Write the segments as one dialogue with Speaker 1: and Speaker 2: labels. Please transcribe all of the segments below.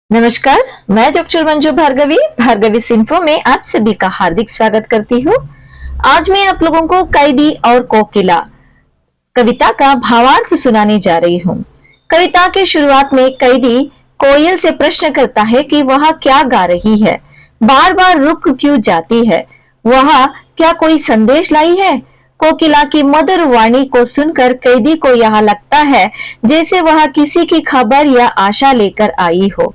Speaker 1: नमस्कार, मैं डॉक्टर मंजू भार्गवी सिंफो में आप सभी का हार्दिक स्वागत करती हूँ। आज मैं आप लोगों को कैदी और कोकिला कविता का भावार्थ सुनाने जा रही हूँ। कविता के शुरुआत में कैदी कोयल से प्रश्न करता है कि वह क्या गा रही है, बार बार रुक क्यों जाती है, वह क्या कोई संदेश लाई है। कोकिला की मधुर वाणी को सुनकर कैदी को यह लगता है जैसे वह किसी की खबर या आशा लेकर आई हो।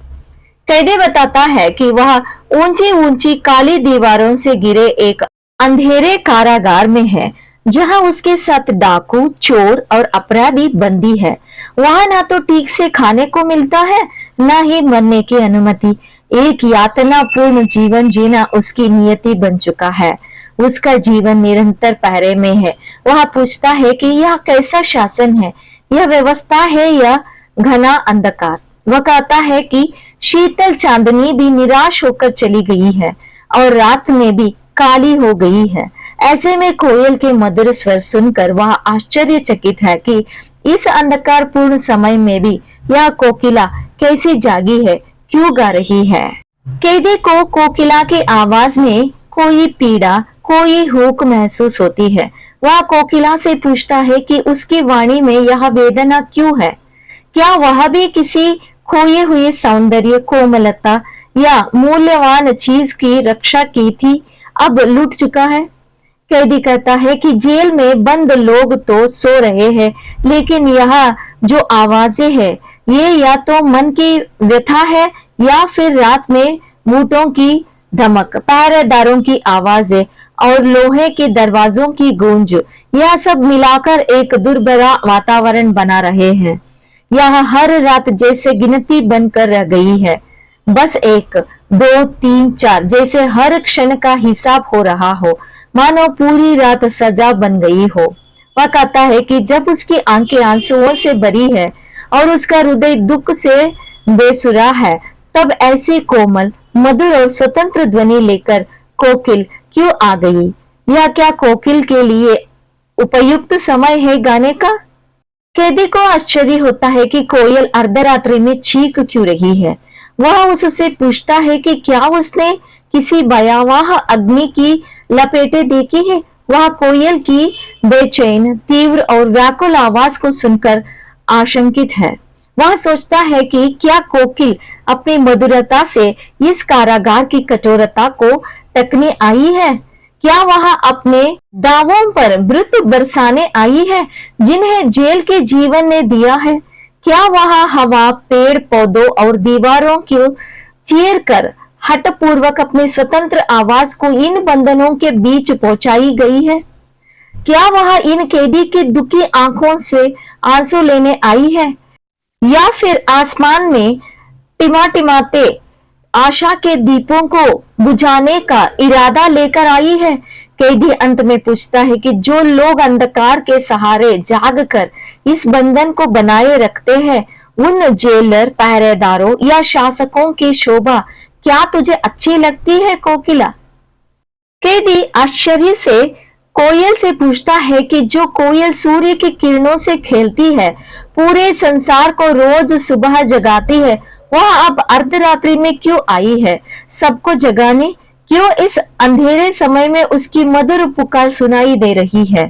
Speaker 1: कैदी बताता है कि वह ऊंची ऊंची काली दीवारों से घिरे एक अंधेरे कारागार में है, जहां उसके साथ डाकू, चोर और अपराधी बंदी है। वहां ना तो ठीक से खाने को मिलता है, ना ही मरने की अनुमति। एक यातना पूर्ण जीवन जीना उसकी नियति बन चुका है। उसका जीवन निरंतर पहरे में है। वह पूछता है कि यह कैसा शासन है, यह व्यवस्था है या घना अंधकार। वह कहता है कि शीतल चांदनी भी निराश होकर चली गई है और रात में भी काली हो गई है। ऐसे में कोयल के मधुर स्वर सुनकर वह आश्चर्यचकित है कि इस अंधकारपूर्ण समय में भी यह कोकिला कैसी जागी है, क्यों गा रही है। कैदी को कोकिला की आवाज में कोई पीड़ा, कोई हुक महसूस होती है। वह कोकिला से पूछता है कि उसकी वाणी में यह वेदना क्यों है। क्या वह भी किसी खोए हुए सौंदर्य, कोमलता या मूल्यवान चीज की रक्षा की थी, अब लूट चुका है। कैदी कहता है कि जेल में बंद लोग तो सो रहे हैं, लेकिन यह जो आवाजें हैं, ये या तो मन की व्यथा है या फिर रात में बूटों की धमक, पहरेदारों की आवाजें और लोहे के दरवाजों की गूंज, यह सब मिलाकर एक दुर्भरा वातावरण बना रहे हैं। यह हर रात जैसे गिनती बनकर रह गई है, बस 1, 2, 3, 4 जैसे हर क्षण का हिसाब हो रहा हो, मानो पूरी रात सजा बन गई हो। वह कहता है कि जब उसकी आंखें आंसुओं से भरी है और उसका हृदय दुख से बेसुरा है, तब ऐसी कोमल, मधुर और स्वतंत्र ध्वनि लेकर कोकिल क्यों आ गई। यह क्या कोकिल के लिए उपयुक्त समय है गाने का। कैदी को आश्चर्य होता है कि कोयल अर्धरात्रि में चीख क्यों रही है। वह उससे पूछता है कि क्या उसने किसी भयावह अग्नि की लपेटें देखी है। वह कोयल की बेचैन, तीव्र और व्याकुल आवाज को सुनकर आशंकित है। वह सोचता है कि क्या कोकिल अपनी मधुरता से इस कारागार की कठोरता को टकने आई है। क्या वह अपने दावों पर मृत्यु बरसाने आई है, जिन्हें जेल के जीवन ने दिया है। क्या वह हवा, पेड़ पौधों और दीवारों को चीर कर हठपूर्वक अपनी स्वतंत्र आवाज को इन बंधनों के बीच पहुंचाई गई है। क्या वह इन कैदी की दुखी आंखों से आंसू लेने आई है, या फिर आसमान में टिमाटिमाते आशा के दीपों को बुझाने का इरादा लेकर आई है। कैदी अंत में पूछता है कि जो लोग अंधकार के सहारे जागकर इस बंधन को बनाए रखते हैं, उन जेलर, पहरेदारों या शासकों की शोभा क्या तुझे अच्छी लगती है कोकिला। कैदी आश्चर्य से कोयल से पूछता है कि जो कोयल सूर्य की किरणों से खेलती है, पूरे संसार को रोज सुबह जगाती है, वह अब अर्धरात्रि में क्यों आई है, सबको जगाने। क्यों इस अंधेरे समय में उसकी मधुर पुकार सुनाई दे रही है।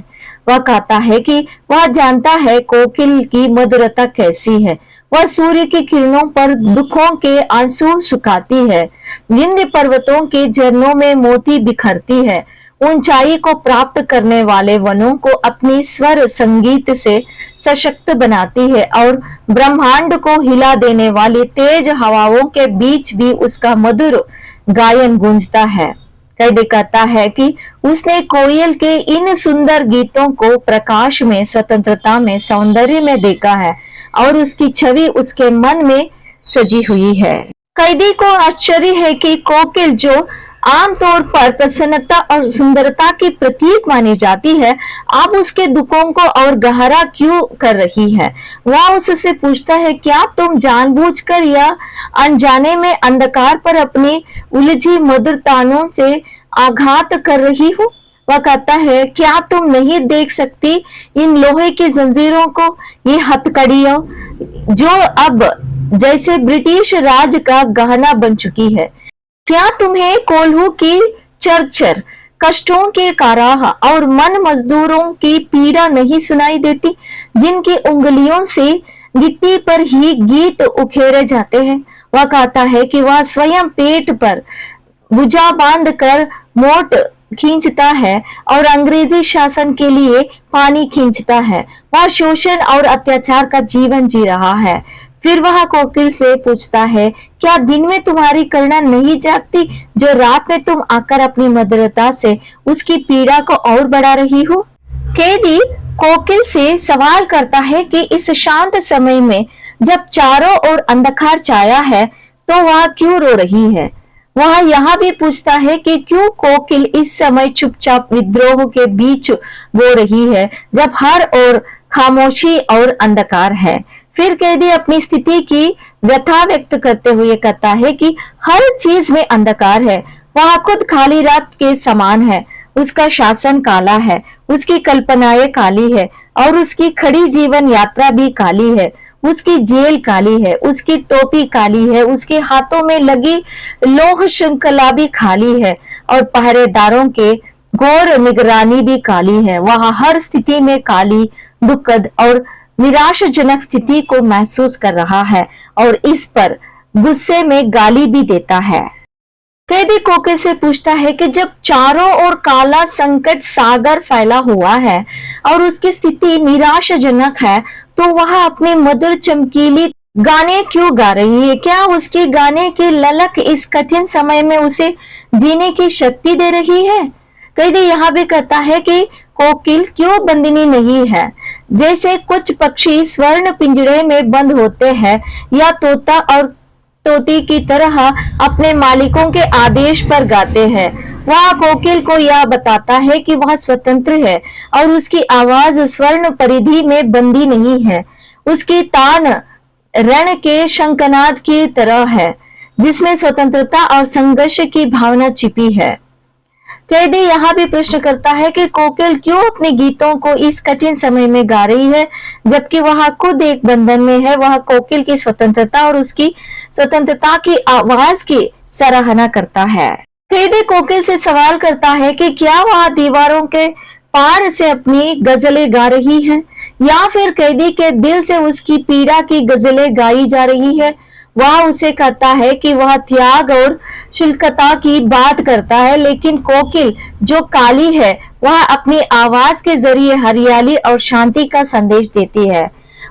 Speaker 1: वह कहता है कि वह जानता है कोकिल की मधुरता कैसी है। वह सूर्य की किरणों पर दुखों के आंसू सुखाती है, विंध्य पर्वतों के झरनों में मोती बिखरती है, ऊंचाई को प्राप्त करने वाले वनों को अपनी स्वर संगीत से सशक्त बनाती है और ब्रह्मांड को हिला देने वाली तेज हवाओं के बीच भी उसका मधुर गायन गूंजता है। कैदी कहता है कि उसने कोयल के इन सुंदर गीतों को प्रकाश में, स्वतंत्रता में, सौंदर्य में देखा है और उसकी छवि उसके मन में सजी हुई है। कैदी को आश्चर्य है कि कोकिल, जो आमतौर पर प्रसन्नता और सुंदरता की प्रतीक मानी जाती है, अब उसके दुखों को और गहरा क्यों कर रही है। वह उससे पूछता है, क्या तुम जानबूझकर या अनजाने में अंधकार पर अपनी उलझी मधुर तानों से आघात कर रही हो। वह कहता है, क्या तुम नहीं देख सकती इन लोहे की जंजीरों को, ये हथकड़ियों जो अब जैसे ब्रिटिश राज का गहना बन चुकी है। क्या तुम्हें कोल्हू की चरचर, कष्टों के काराह और मन मजदूरों की पीड़ा नहीं सुनाई देती, जिनकी उंगलियों से गिट्टी पर ही गीत उखेड़े जाते हैं? वह कहता है कि वह स्वयं पेट पर भुजा बांध कर मोट खींचता है और अंग्रेजी शासन के लिए पानी खींचता है। वह शोषण और अत्याचार का जीवन जी रहा है। फिर वह कोकिल से पूछता है, क्या दिन में तुम्हारी करुणा नहीं जागती, जो रात में तुम आकर अपनी मधुरता से उसकी पीड़ा को और बढ़ा रही हो? कैदी कोकिल से सवाल करता है कि इस शांत समय में जब चारों ओर अंधकार छाया है तो वह क्यों रो रही है? वह यह भी पूछता है कि क्यों कोकिल इस समय चुपचाप विद्रोह के बीच रो रही है, जब हर ओर खामोशी और अंधकार है। फिर कैदी अपनी स्थिति की व्यथा व्यक्त करते हुए कहता है कि हर चीज में अंधकार है। वह खुद खाली रात के समान है। उसका शासन काला है, उसकी कल्पनाएं काली है और उसकी खड़ी जीवन यात्रा भी काली है। उसकी जेल काली है, उसकी टोपी काली है, उसके हाथों में लगी लोह श्रृंखला भी खाली है और पहरेदारों के घोर निगरानी भी काली है। वह हर स्थिति में काली, दुखद और निराशाजनक स्थिति को महसूस कर रहा है और इस पर गुस्से में गाली भी देता है। कैदी कोकिल से पूछता है कि जब चारों ओर काला संकट सागर फैला हुआ है और उसकी स्थिति निराशाजनक है, तो वह अपने मधुर चमकीली गाने क्यों गा रही है? क्या उसके गाने की ललक इस कठिन समय में उसे जीने की शक्ति दे रही है? कैदी यह भी कहता है कि कोकिल क्यों बंदिनी नहीं है, जैसे कुछ पक्षी स्वर्ण पिंजरे में बंद होते हैं या तोता और तोती की तरह अपने मालिकों के आदेश पर गाते हैं। वह कोकिल को यह बताता है कि वह स्वतंत्र है और उसकी आवाज स्वर्ण परिधि में बंदी नहीं है। उसकी तान रण के शंखनाद की तरह है, जिसमें स्वतंत्रता और संघर्ष की भावना छिपी है। कैदी यहाँ भी प्रश्न करता है कि कोकिल क्यों अपने गीतों को इस कठिन समय में गा रही है, जबकि वह खुद एक बंधन में है। वह कोकिल की स्वतंत्रता और उसकी स्वतंत्रता की आवाज की सराहना करता है। कैदी कोकिल से सवाल करता है कि क्या वह दीवारों के पार से अपनी गजलें गा रही है या फिर कैदी के दिल से उसकी पीड़ा की गजलें गाई जा रही है। वह उसे कहता है कि वह त्याग और शुल्कता की बात करता है, लेकिन कोकिल जो काली है वह अपनी आवाज के जरिए हरियाली और शांति का संदेश देती है।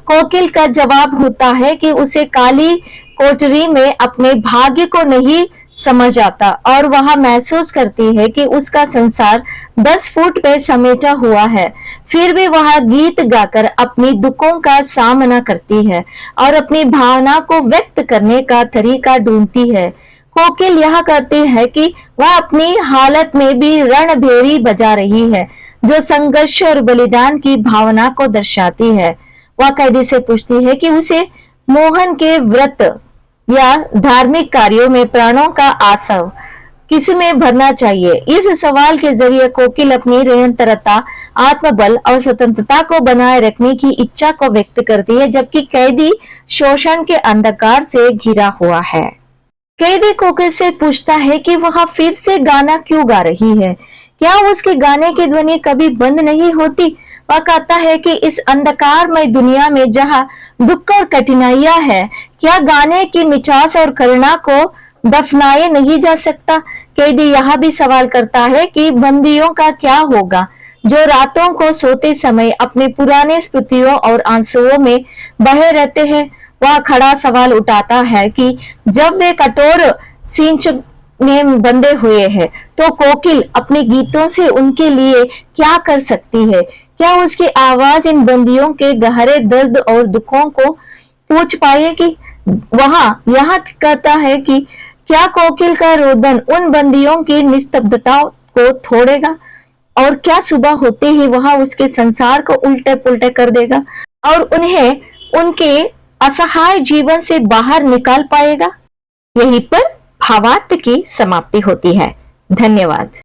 Speaker 1: कोकिल का जवाब होता है कि उसे काली कोठरी में अपने भाग्य को नहीं समझ आता और वह महसूस करती है कि उसका संसार 10 फुट पे समेटा हुआ है। फिर भी वह गीत गाकर अपनी दुखों का सामना करती है और अपनी भावना को व्यक्त करने का तरीका ढूंढती है। कोकिल यह कहती है कि वह अपनी हालत में भी रणभेरी बजा रही है, जो संघर्ष और बलिदान की भावना को दर्शाती है। वह कैदी से पूछती है कि उसे मोहन के व्रत या धार्मिक कार्यों में प्राणों का आसव किस में भरना चाहिए। इस सवाल के जरिए कोकिल अपनी निरंतरता, आत्मबल और स्वतंत्रता को बनाए रखने की इच्छा को व्यक्त करती है, जबकि कैदी शोषण के अंधकार से घिरा हुआ है। कैदी कोकिल से पूछता है कि वह फिर से गाना क्यों गा रही है, क्या उसके गाने की ध्वनि कभी बंद नहीं होती। वह कहता है कि इस अंधकारमय दुनिया में जहाँ दुख और कठिनाइयां है, क्या गाने की मिठास और करुणा को दफनाए नहीं जा सकता। कैदी यह भी सवाल करता है कि बंदियों का क्या होगा, जो रातों को सोते समय अपने पुराने स्मृतियों और आंसुओं में बहे रहते हैं। वह खड़ा सवाल उठाता है कि जब वे कठोर सींच में बंधे हुए हैं, तो कोकिल अपने गीतों से उनके लिए क्या कर सकती है। क्या उसकी आवाज इन बंदियों के गहरे दर्द और दुखों को पूछ पाएगी। वहां यह कहता है कि क्या कोकिल का रोदन उन बंदियों की निस्तब्धता को तोड़ेगा और क्या सुबह होते ही वह उसके संसार को उल्टे पुल्टे कर देगा और उन्हें उनके असहाय जीवन से बाहर निकाल पाएगा। यहीं पर भावार्थ की समाप्ति होती है। धन्यवाद।